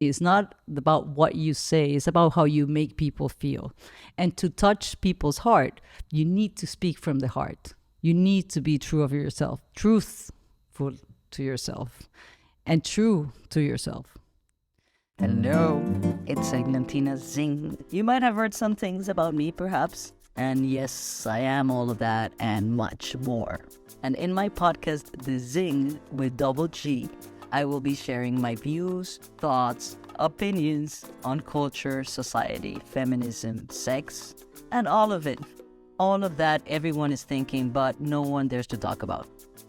It's not about what you say, it's about how you make people feel. And to touch people's heart, you need to speak from the heart. You need to be true of yourself, truthful to yourself, and true to yourself. Hello, it's Eglantina Zing. You might have heard some things about me, perhaps. And yes, I am all of that and much more. And in my podcast, The Zing with double G, I will be sharing my views, thoughts, opinions on culture, society, feminism, sex, and all of it. All of that everyone is thinking, but no one dares to talk about.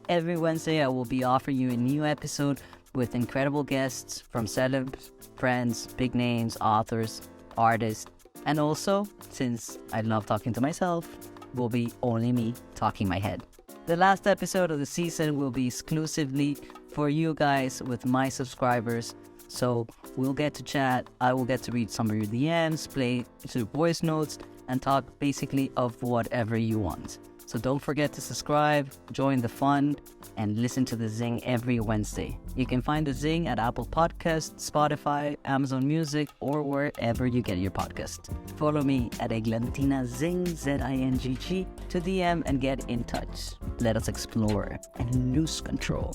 Every Wednesday, I will be offering you a new episode with incredible guests from celebs, friends, big names, authors, artists, and also, since I love talking to myself, will be only me talking my head. The last episode of the season will be exclusively for you guys with my subscribers. So we'll get to chat, I will get to read some of your DMs, play through voice notes, and talk basically of whatever you want. So don't forget to subscribe, join the fun, and listen to The Zing every Wednesday. You can find The Zing at Apple Podcasts, Spotify, Amazon Music, or wherever you get your podcast. Follow me at Eglantina Zing, Z-I-N-G-G, to DM and get in touch. Let us explore and lose control.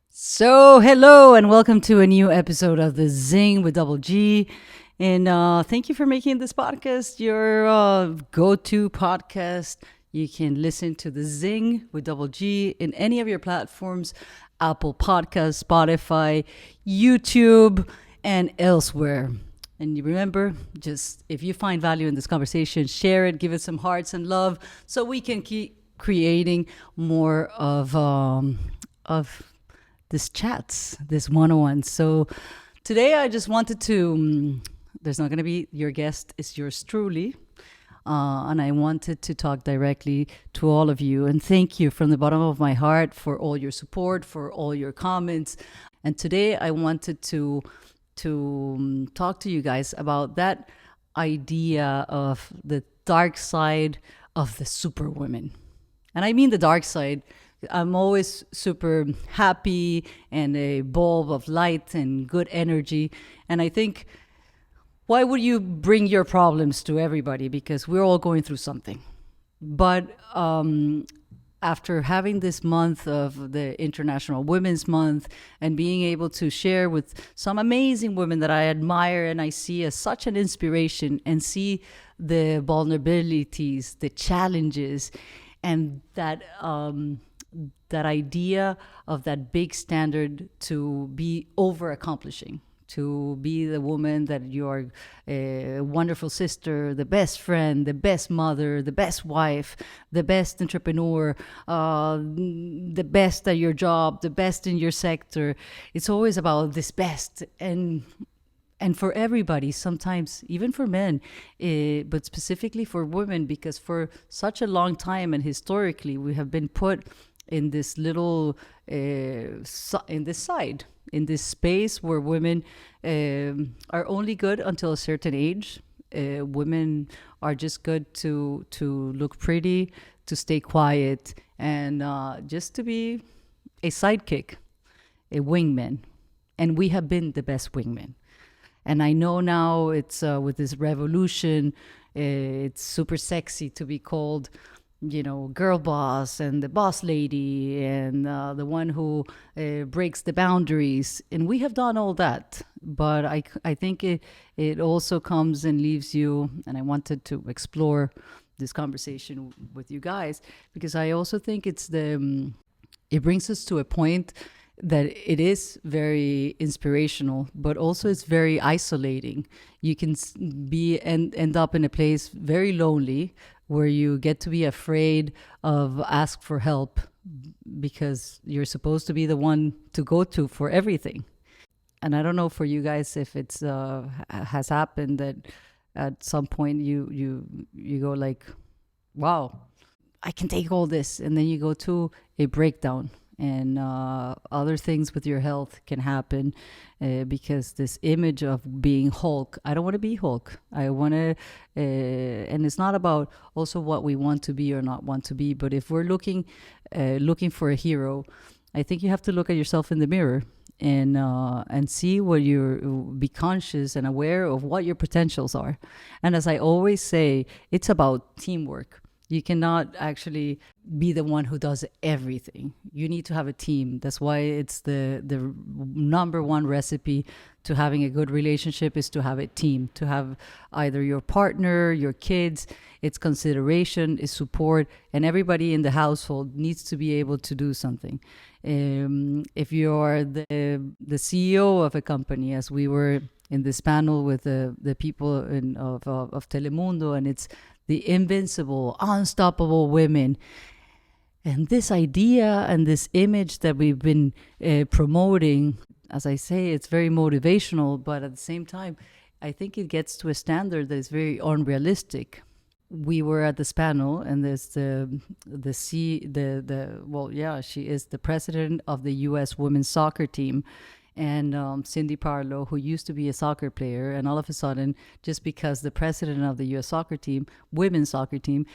So, hello and welcome to a new episode of The Zing with double G. And thank you for making this podcast your go-to podcast. You can listen to The Zing with double G in any of your platforms, Apple Podcasts, Spotify, YouTube, and elsewhere. And you remember, just if you find value in this conversation, share it, give it some hearts and love so we can keep creating more of this chats, this one-on-one. So today I just wanted to, there's not going to be, your guest is yours truly. And I wanted to talk directly to all of you and thank you from the bottom of my heart for all your support, for all your comments. And today I wanted to talk to you guys about that idea of the dark side of the superwoman. And I mean the dark side. I'm always super happy and a bulb of light and good energy. And I think, why would you bring your problems to everybody? Because we're all going through something. But after having this month of the International Women's Month and being able to share with some amazing women that I admire and I see as such an inspiration and see the vulnerabilities, the challenges, and that idea of that big standard to be over accomplishing, to be the woman that you're a wonderful sister, the best friend, the best mother, the best wife, the best entrepreneur, the best at your job, the best in your sector. It's always about this best. And for everybody, sometimes even for men, but specifically for women, because for such a long time and historically, we have been put in this little, in this space where women are only good until a certain age. Women are just good to look pretty, to stay quiet, and just to be a sidekick, a wingman. And we have been the best wingmen. And I know now it's with this revolution, it's super sexy to be called, girl boss and the boss lady and the one who breaks the boundaries. And we have done all that. But I think it also comes and leaves you, and I wanted to explore this conversation with you guys, because I also think it brings us to a point that it is very inspirational, but also it's very isolating. You can end up in a place very lonely where you get to be afraid of ask for help because you're supposed to be the one to go to for everything. And I don't know for you guys if it's has happened that at some point you go like, wow, I can take all this, and then you go to a breakdown, and other things with your health can happen because this image of being Hulk, I don't want to be Hulk. I want to, and it's not about also what we want to be or not want to be, but if we're looking for a hero, I think you have to look at yourself in the mirror and see what you're be conscious and aware of what your potentials are. And as I always say, it's about teamwork. You cannot actually be the one who does everything. You need to have a team. That's why it's the number one recipe to having a good relationship is to have a team, to have either your partner, your kids. It's consideration, it's support, and everybody in the household needs to be able to do something. If you're the CEO of a company, as we were in this panel with the people of Telemundo, and it's the invincible, unstoppable women. And this idea and this image that we've been promoting, as I say, it's very motivational, but at the same time, I think it gets to a standard that is very unrealistic. We were at this panel, and there's she is the president of the U.S. women's soccer team, and Cindy Parlow, who used to be a soccer player, and all of a sudden, just because the president of the U.S. soccer team, women's soccer team,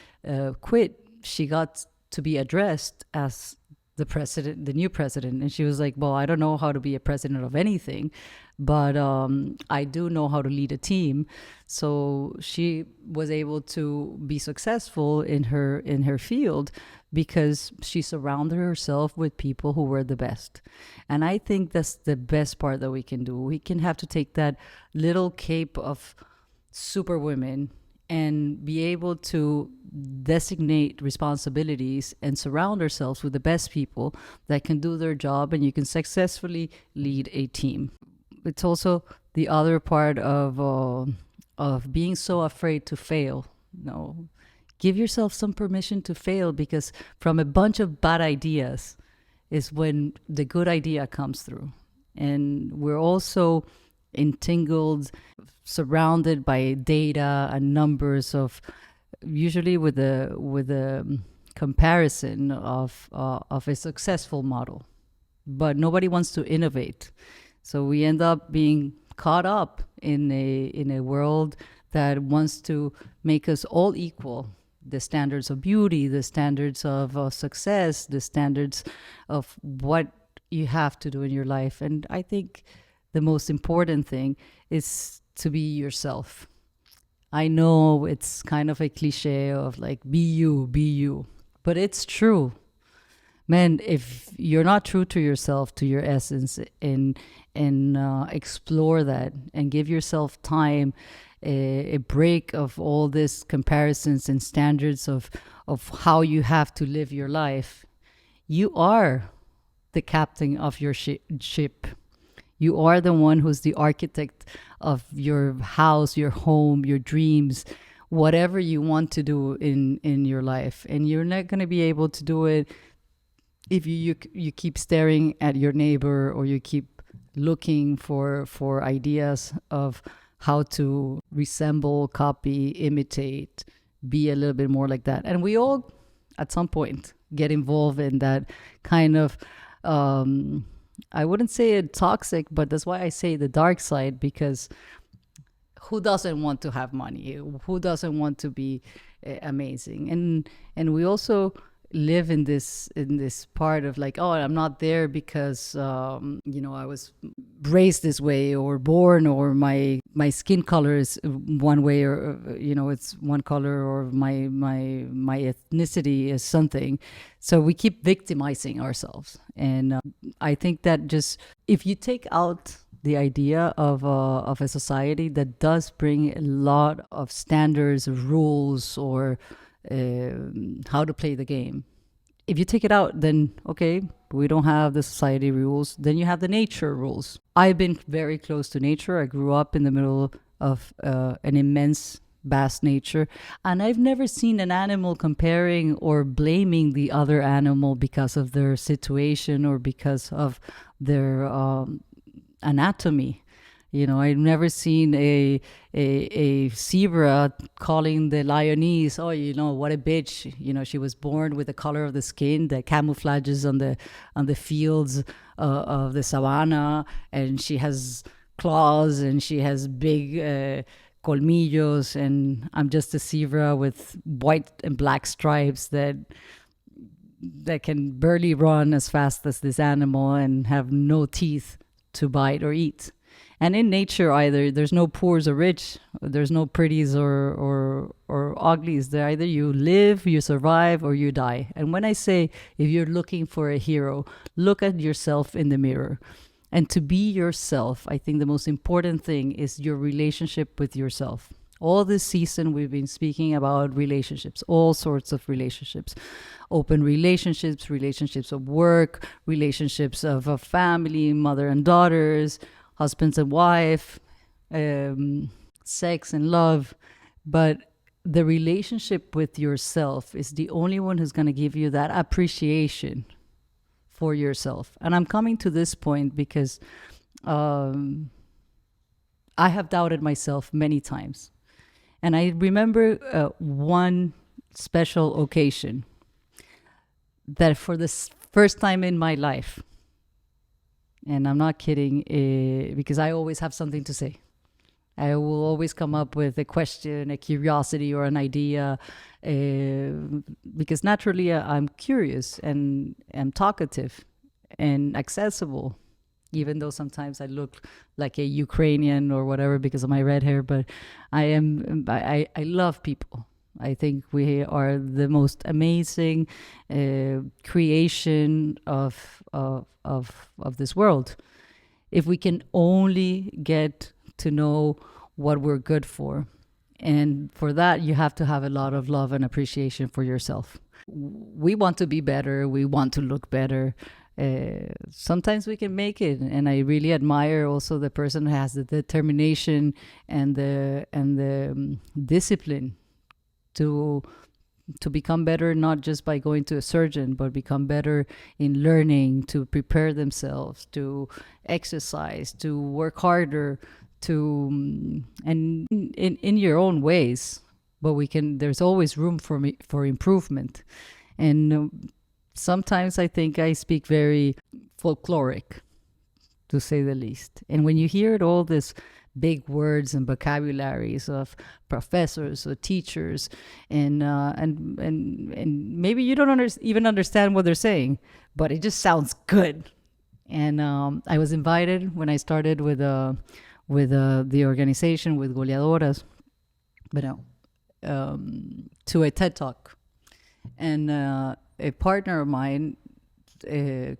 quit, she got to be addressed as the president, the new president. And she was like, well, I don't know how to be a president of anything, but I do know how to lead a team. So she was able to be successful in her field because she surrounded herself with people who were the best. And I think that's the best part that we can do. We can have to take that little cape of superwomen and be able to designate responsibilities and surround ourselves with the best people that can do their job, and you can successfully lead a team. It's also the other part of being so afraid to fail. No, give yourself some permission to fail, because from a bunch of bad ideas is when the good idea comes through. And we're also entangled, surrounded by data and numbers of, usually with a comparison of a successful model, but nobody wants to innovate. So we end up being caught up in a world that wants to make us all equal. The standards of beauty, the standards of success, the standards of what you have to do in your life. And I think the most important thing is to be yourself. I know it's kind of a cliche of like, be you, but it's true. Man, if you're not true to yourself, to your essence, and explore that and give yourself time, a break of all this comparisons and standards of how you have to live your life, you are the captain of your ship. You are the one who's the architect of your house, your home, your dreams, whatever you want to do in your life. And you're not going to be able to do it if you keep staring at your neighbor, or you keep looking for ideas of how to resemble, copy, imitate, be a little bit more like that. And we all, at some point, get involved in that kind of, I wouldn't say it toxic, but that's why I say the dark side, because who doesn't want to have money? Who doesn't want to be amazing? And we also live in this part of like, oh, I'm not there because I was raised this way or born, or my skin color is one way, or it's one color, or my ethnicity is something. So we keep victimizing ourselves. And I think that just, if you take out the idea of a society that does bring a lot of standards, rules, or how to play the game. If you take it out, then okay, we don't have the society rules. Then you have the nature rules. I've been very close to nature. I grew up in the middle of an immense, vast nature, and I've never seen an animal comparing or blaming the other animal because of their situation or because of their anatomy. I've never seen a zebra calling the lioness, oh, what a bitch. She was born with the color of the skin that camouflages on the fields of the savannah, and she has claws and she has big colmillos, and I'm just a zebra with white and black stripes that that can barely run as fast as this animal and have no teeth to bite or eat. And in nature, either there's no poors or rich, there's no pretties or uglies. There either you live, you survive, or you die. And when I say if you're looking for a hero, look at yourself in the mirror. And to be yourself, I think the most important thing is your relationship with yourself. All this season, we've been speaking about relationships, all sorts of relationships, open relationships, relationships of work, relationships of a family, mother and daughters, husbands and wife, sex and love. But the relationship with yourself is the only one who's going to give you that appreciation for yourself. And I'm coming to this point because I have doubted myself many times. And I remember one special occasion that for the first time in my life, and I'm not kidding, because I always have something to say. I will always come up with a question, a curiosity, or an idea, because naturally I'm curious and I'm talkative and accessible, even though sometimes I look like a Ukrainian or whatever because of my red hair. But I love people. I think we are the most amazing creation of this world. If we can only get to know what we're good for. And for that, you have to have a lot of love and appreciation for yourself. We want to be better. We want to look better. Sometimes we can make it, and I really admire also the person who has the determination and the discipline to become better, not just by going to a surgeon, but become better in learning, to prepare themselves, to exercise, to work harder, to and in your own ways. But there's always room for improvement. And sometimes I think I speak very folkloric, to say the least. And when you hear all this big words and vocabularies of professors or teachers, and maybe you don't even understand what they're saying, but it just sounds good. And I was invited when I started with the organization with Goleadoras, but to a TED Talk, and a partner of mine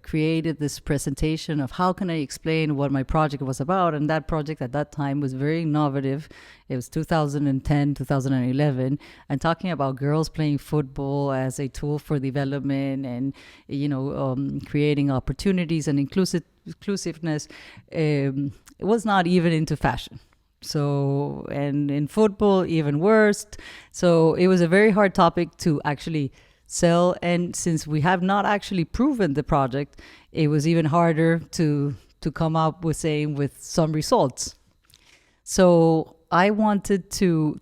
created this presentation of how can I explain what my project was about. And that project at that time was very innovative. It was 2010, 2011, and talking about girls playing football as a tool for development and, creating opportunities and inclusiveness. It was not even into fashion. So, and in football, even worse. So it was a very hard topic to actually sell, and since we have not actually proven the project, it was even harder to come up with some results. So I wanted to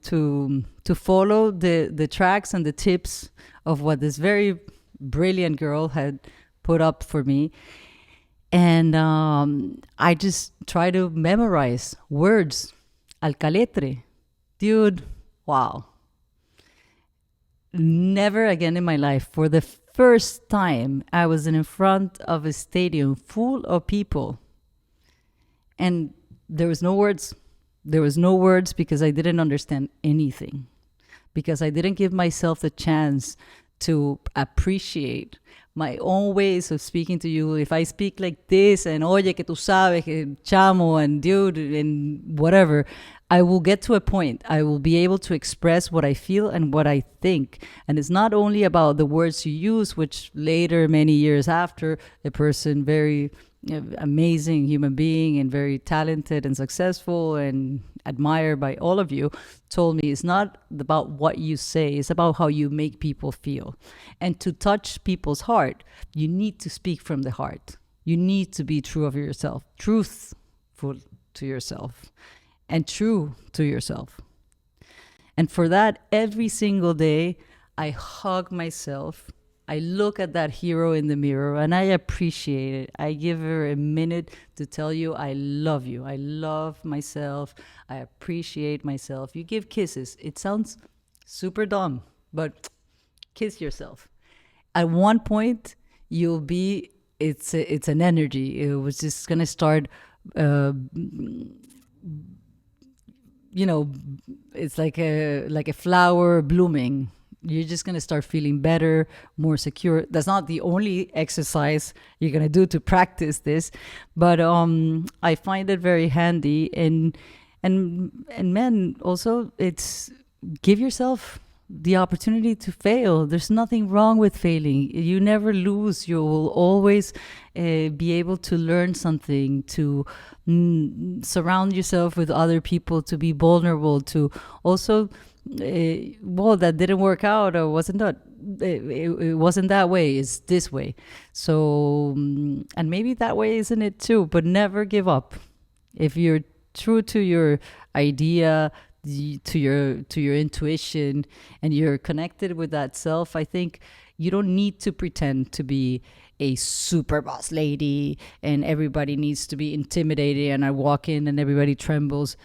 follow the tracks and the tips of what this very brilliant girl had put up for me, and I just try to memorize words, alcaletre, dude. Wow. Never again in my life. For the first time, I was in front of a stadium full of people. And there was no words. There was no words because I didn't understand anything. Because I didn't give myself the chance to appreciate my own ways of speaking to you. If I speak like this and oye que tú sabes, que chamo and dude and whatever, I will get to a point. I will be able to express what I feel and what I think. And it's not only about the words you use, which later, many years after, a person very amazing human being and very talented and successful and admired by all of you told me, it's not about what you say, it's about how you make people feel. And to touch people's heart, you need to speak from the heart. You need to be true of yourself, truthful to yourself, and true to yourself. And for that, every single day, I hug myself. I look at that hero in the mirror and I appreciate it. I give her a minute to tell you I love you. I love myself. I appreciate myself. You give kisses. It sounds super dumb, but kiss yourself. at one point you'll be, it's an energy. It was just gonna start, uh, you know, it's like a flower blooming. You're just gonna start feeling better, more secure. That's not the only exercise you're gonna do to practice this, but I find it very handy. And men also, it's, give yourself the opportunity to fail. There's nothing wrong with failing. You never lose. You will always be able to learn something, to surround yourself with other people, to be vulnerable, to also, well, that didn't work out, or wasn't that, it wasn't that way, it's this way. So, and maybe that way isn't it too, but never give up. If you're true to your idea, to your intuition, and you're connected with that self, I think you don't need to pretend to be a super boss lady and everybody needs to be intimidated and I walk in and everybody trembles.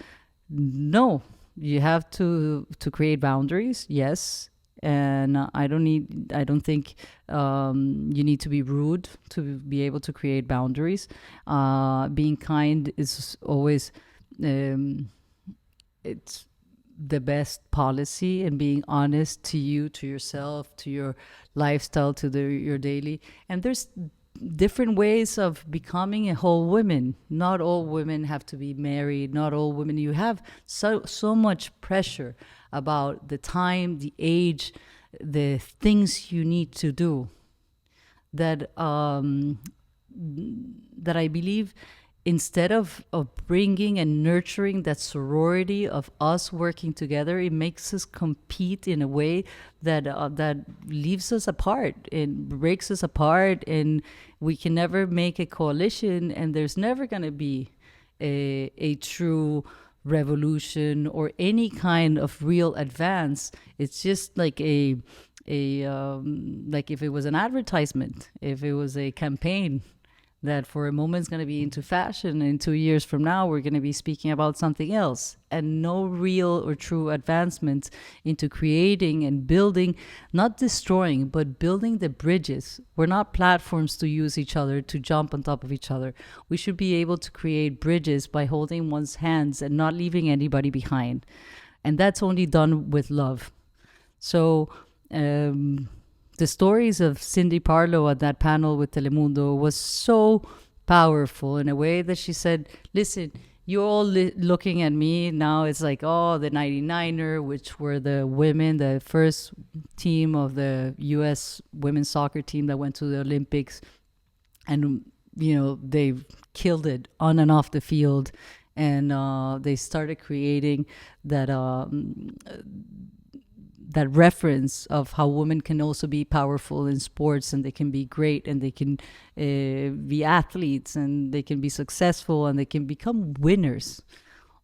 No, you have to create boundaries, yes. And I don't think you need to be rude to be able to create boundaries. Being kind is always, it's the best policy, and being honest to you, to yourself, to your lifestyle, to your daily. And there's different ways of becoming a whole woman. Not all women have to be married. Not all women. You have so much pressure about the time, the age, the things you need to do, that that I believe, instead of bringing and nurturing that sorority of us working together, it makes us compete in a way that that leaves us apart and breaks us apart, and we can never make a coalition, and there's never going to be a true revolution or any kind of real advance. It's just like like if it was an advertisement, if it was a campaign that for a moment is going to be into fashion, and 2 years from now we're going to be speaking about something else, and no real or true advancements into creating and building, not destroying, but building the bridges. We're not platforms to use each other, to jump on top of each other. We should be able to create bridges by holding one's hands and not leaving anybody behind. And that's only done with love. So, the stories of Cindy Parlow at that panel with Telemundo was so powerful, in a way that she said, listen, you're all looking at me now. It's like, oh, the 99er, which were the women, the first team of the U.S. women's soccer team that went to the Olympics. And, you know, they killed it on and off the field. And they started creating that that reference of how women can also be powerful in sports, and they can be great, and they can be athletes, and they can be successful, and they can become winners.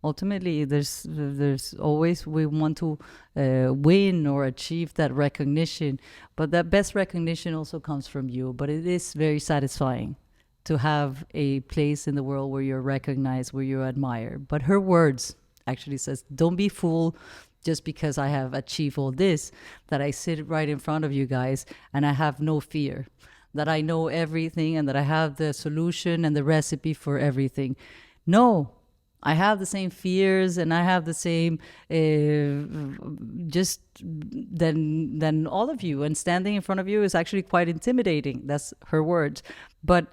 Ultimately, there's always, we want to win or achieve that recognition, but that best recognition also comes from you. But it is very satisfying to have a place in the world where you're recognized, where you're admired. But her words actually says, don't be fooled just because I have achieved all this, that I sit right in front of you guys and I have no fear, that I know everything and that I have the solution and the recipe for everything. No, I have the same fears and I have the same just than all of you. And standing in front of you is actually quite intimidating. That's her words. But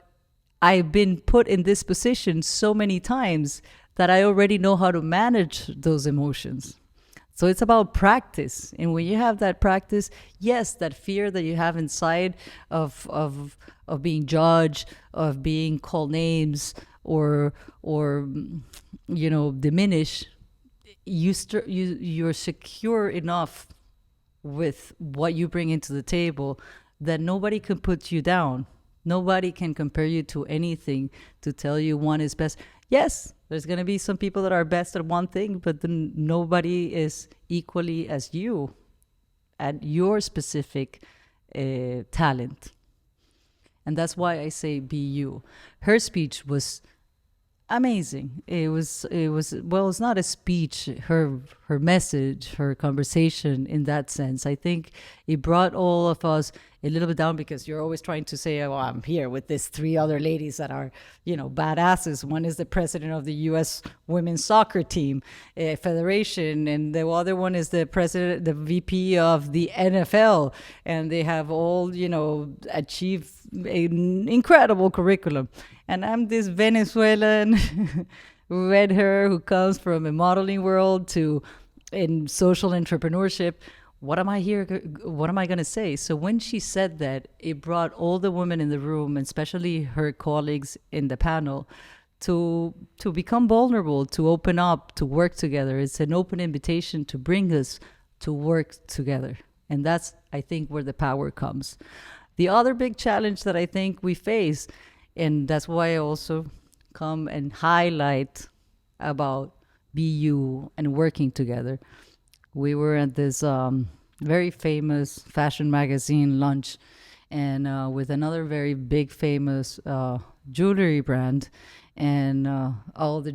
I've been put in this position so many times that I already know how to manage those emotions. So it's about practice. And when you have that practice, yes, that fear that you have inside of being judged, of being called names, or you know, diminished, you're secure enough with what you bring into the table that nobody can put you down. Nobody can compare you to anything to tell you one is best. Yes, there's going to be some people that are best at one thing, but then nobody is equally as you at your specific talent. And that's why I say be you. Her speech was amazing. It was well, it's not a speech, her message, her conversation in that sense. I think it brought all of us a little bit down, because you're always trying to say, oh, I'm here with these three other ladies that are, badasses. One is the president of the US women's soccer team federation, and the other one is the president, the VP of the NFL, and they have all, achieved an incredible curriculum. And I'm this Venezuelan red hair who comes from a modeling world to in social entrepreneurship. What am I here? What am I going to say? So when she said that, it brought all the women in the room, and especially her colleagues in the panel, to become vulnerable, to open up, to work together. It's an open invitation to bring us to work together. And that's, I think, where the power comes. The other big challenge that I think we face, and that's why I also come and highlight about BU and working together. We were at this very famous fashion magazine lunch, and with another very big famous jewelry brand, and all the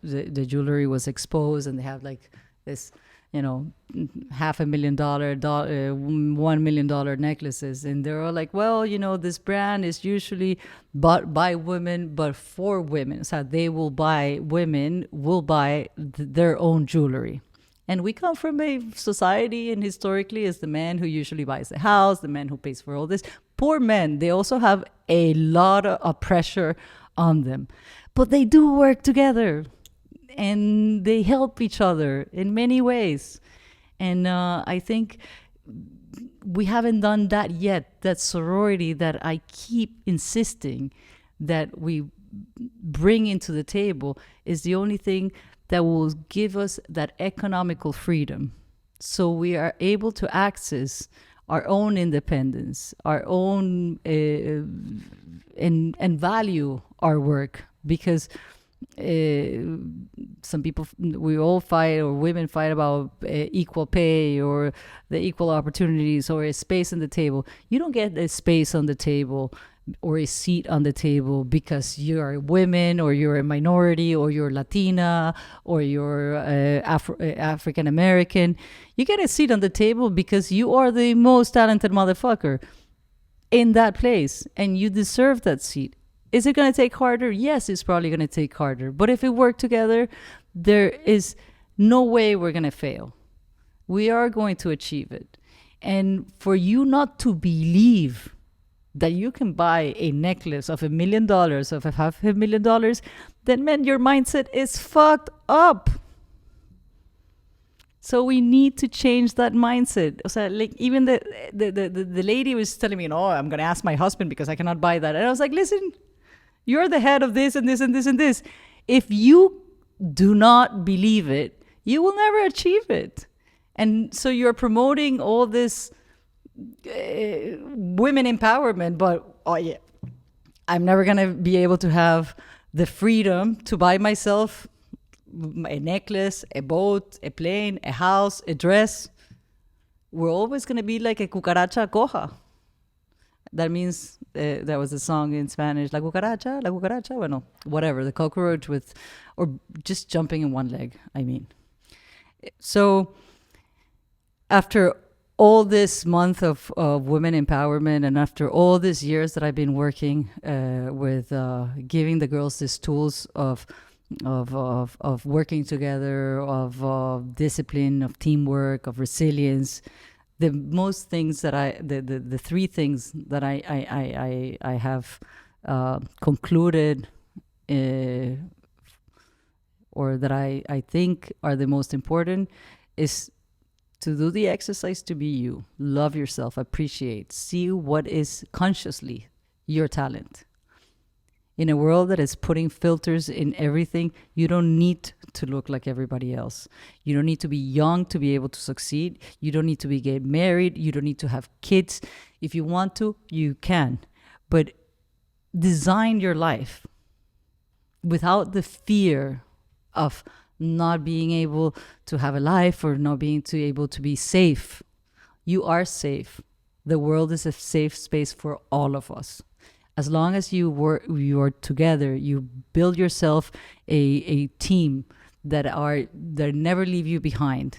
the jewelry was exposed, and they have like this, $500,000, $1 million necklaces. And they're all like, well, this brand is usually bought by women, but for women. So women will buy their own jewelry. And we come from a society, and historically, is the man who usually buys the house, the man who pays for all this. Poor men, they also have a lot of pressure on them. But they do work together, and they help each other in many ways. And I think we haven't done that yet. That sorority that I keep insisting that we bring into the table is the only thing that will give us that economical freedom. So we are able to access our own independence, our own, and value our work. Because some people, we all fight, or women fight about equal pay or the equal opportunities or a space on the table. You don't get a space on the table or a seat on the table because you're a woman, or you're a minority, or you're Latina, or you're African American. You get a seat on the table because you are the most talented motherfucker in that place, and you deserve that seat. Is it going to take harder? Yes, it's probably going to take harder. But if we work together, there is no way we're going to fail. We are going to achieve it. And for you not to believe that you can buy a necklace of $1 million, of $500,000, then, man, your mindset is fucked up. So we need to change that mindset. So, like, even the lady was telling me, I'm going to ask my husband because I cannot buy that. And I was like, listen, you're the head of this and this and this and this. If you do not believe it, you will never achieve it. And so you're promoting all this women empowerment, but I'm never going to be able to have the freedom to buy myself a necklace, a boat, a plane, a house, a dress. We're always going to be like a cucaracha coja. That means, that was a song in Spanish, la cucaracha, bueno, whatever, the cockroach or just jumping in one leg, I mean. So after all this month of women empowerment, and after all these years that I've been working with giving the girls these tools of working together, of discipline, of teamwork, of resilience, the three things that I have concluded, or that I think are the most important, is to do the exercise to be you. Love yourself, appreciate, see what is consciously your talent. In a world that is putting filters in everything, you don't need to look like everybody else. You don't need to be young to be able to succeed. You don't need to get married. You don't need to have kids. If you want to, you can. But design your life without the fear of not being able to have a life, or not being able to be safe. You are safe. The world is a safe space for all of us. As long as you are together, you build yourself a team that never leave you behind,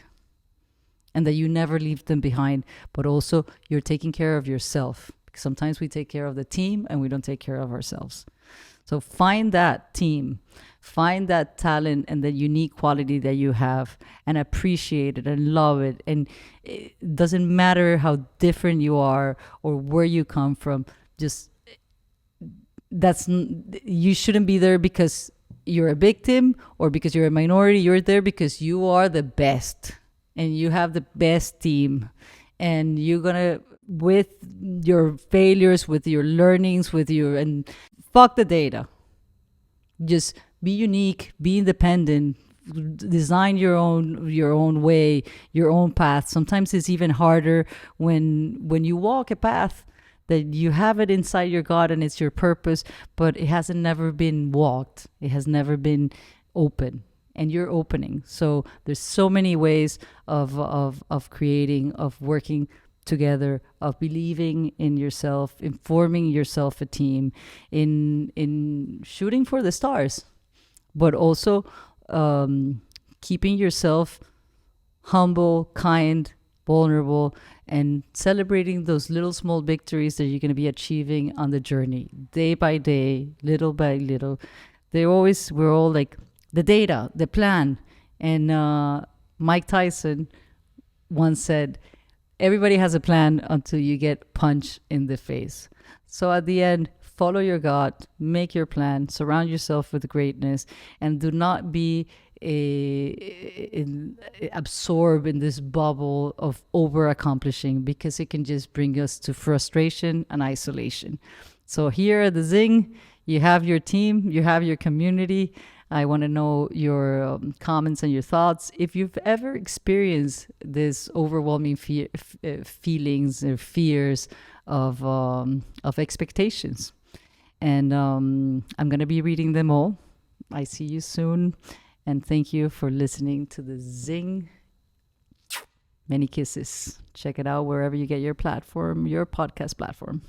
and that you never leave them behind, but also you're taking care of yourself. Sometimes we take care of the team and we don't take care of ourselves. So find that team, find that talent and the unique quality that you have, and appreciate it and love it. And it doesn't matter how different you are or where you come from. Just you shouldn't be there because you're a victim or because you're a minority. You're there because you are the best and you have the best team, and you're gonna, with your failures, with your learnings, and fuck the data. Just be unique, be independent, design your own way, your own path. Sometimes it's even harder when you walk a path that you have it inside your gut and it's your purpose, but it hasn't never been walked. It has never been open, and you're opening. So there's so many ways of creating, of working together, of believing in yourself, in forming yourself a team, in shooting for the stars, but also keeping yourself humble, kind, vulnerable, and celebrating those little small victories that you're going to be achieving on the journey, day by day, little by little. We're all like the data, the plan. And Mike Tyson once said, everybody has a plan until you get punched in the face. So at the end, follow your gut, make your plan, surround yourself with greatness, and do not be absorbed in this bubble of over accomplishing, because it can just bring us to frustration and isolation. So here at the Zing, you have your team, you have your community. I want to know your comments and your thoughts. If you've ever experienced this overwhelming feelings or fears of expectations, and I'm going to be reading them all. I see you soon, and thank you for listening to the Zing. Many kisses. Check it out wherever you get your podcast platform.